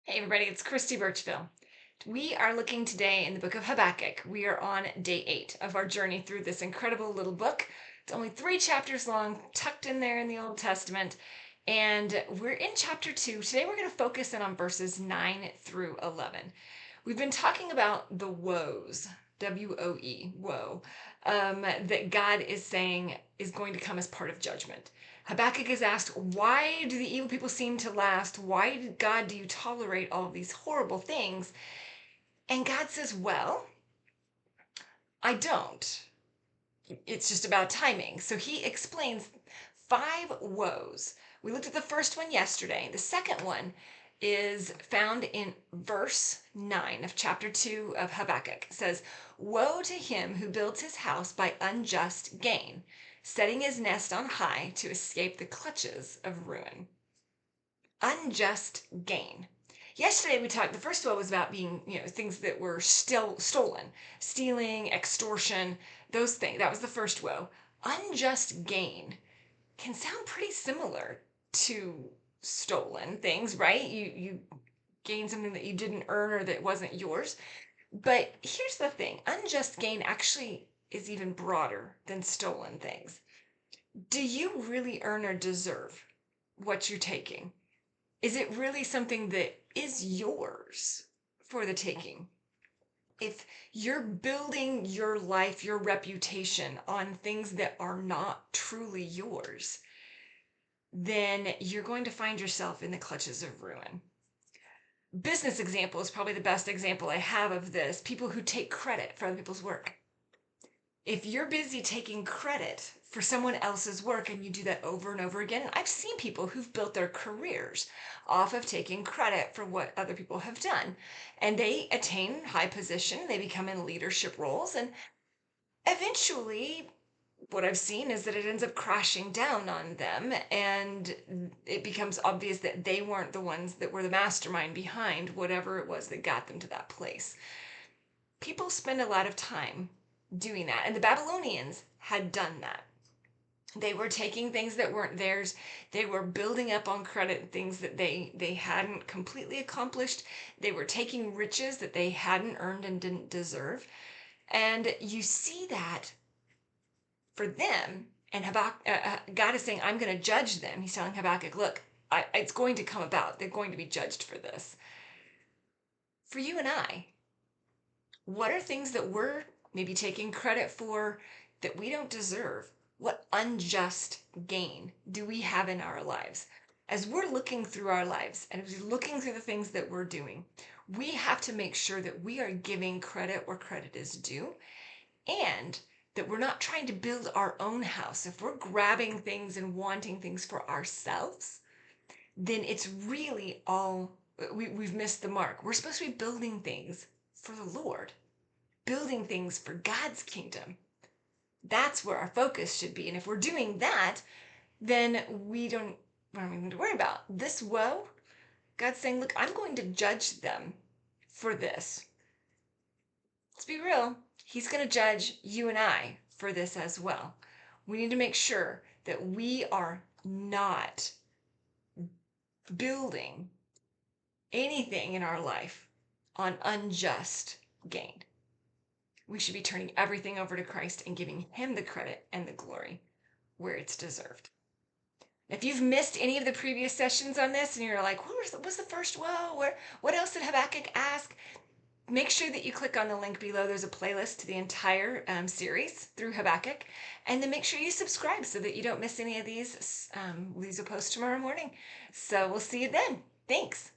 Hey everybody, it's Christy Birchville. We are looking today in the book of Habakkuk. We are on day 8 of our journey through this incredible little book. It's only 3 chapters long, tucked in there in the Old Testament, and we're in chapter 2. Today we're going to focus in on verses 9 through 11. We've been talking about the woes, W-O-E, woe, that God is saying is going to come as part of judgment. Habakkuk is asked, why do the evil people seem to last? Why, God, do you tolerate all of these horrible things? And God says, well, I don't. It's just about timing. So he explains 5 woes. We looked at the first one yesterday. The second one is found in verse 9 of chapter 2 of Habakkuk. It says, woe to him who builds his house by unjust gain, setting his nest on high to escape the clutches of ruin. Unjust gain. Yesterday we talked, the first woe was about being, things that were still stolen, stealing, extortion, those things. That was the first woe. Unjust gain can sound pretty similar to stolen things, right? You gain something that you didn't earn or that wasn't yours. But here's the thing, unjust gain actually is even broader than stolen things. Do you really earn or deserve what you're taking? Is it really something that is yours for the taking? If you're building your life, your reputation on things that are not truly yours, then you're going to find yourself in the clutches of ruin. Business example is probably the best example I have of this. People who take credit for other people's work. If you're busy taking credit for someone else's work and you do that over and over again, and I've seen people who've built their careers off of taking credit for what other people have done, and they attain high position, they become in leadership roles, and eventually what I've seen is that it ends up crashing down on them, and it becomes obvious that they weren't the ones that were the mastermind behind whatever it was that got them to that place. People spend a lot of time doing that, and the Babylonians had done that. They were taking things that weren't theirs. They were building up on credit things that they hadn't completely accomplished. They were taking riches that they hadn't earned and didn't deserve. And you see that for them, and God is saying, I'm going to judge them. He's telling Habakkuk, look, it's going to come about. They're going to be judged for this. For you and I, what are things that we're maybe taking credit for that we don't deserve? What unjust gain do we have in our lives? As we're looking through our lives and as we're looking through the things that we're doing, we have to make sure that we are giving credit where credit is due, and that we're not trying to build our own house. If we're grabbing things and wanting things for ourselves, then it's really we've missed the mark. We're supposed to be building things for the Lord, building things for God's kingdom. That's where our focus should be. And if we're doing that, then we don't have to worry about this woe. God's saying, look, I'm going to judge them for this. Let's be real. He's going to judge you and I for this as well. We need to make sure that we are not building anything in our life on unjust gain. We should be turning everything over to Christ and giving him the credit and the glory where it's deserved. If you've missed any of the previous sessions on this and you're like, what was the first woe? What else did Habakkuk ask? Make sure that you click on the link below. There's a playlist to the entire series through Habakkuk. And then make sure you subscribe so that you don't miss any of these. These will post tomorrow morning. So we'll see you then. Thanks.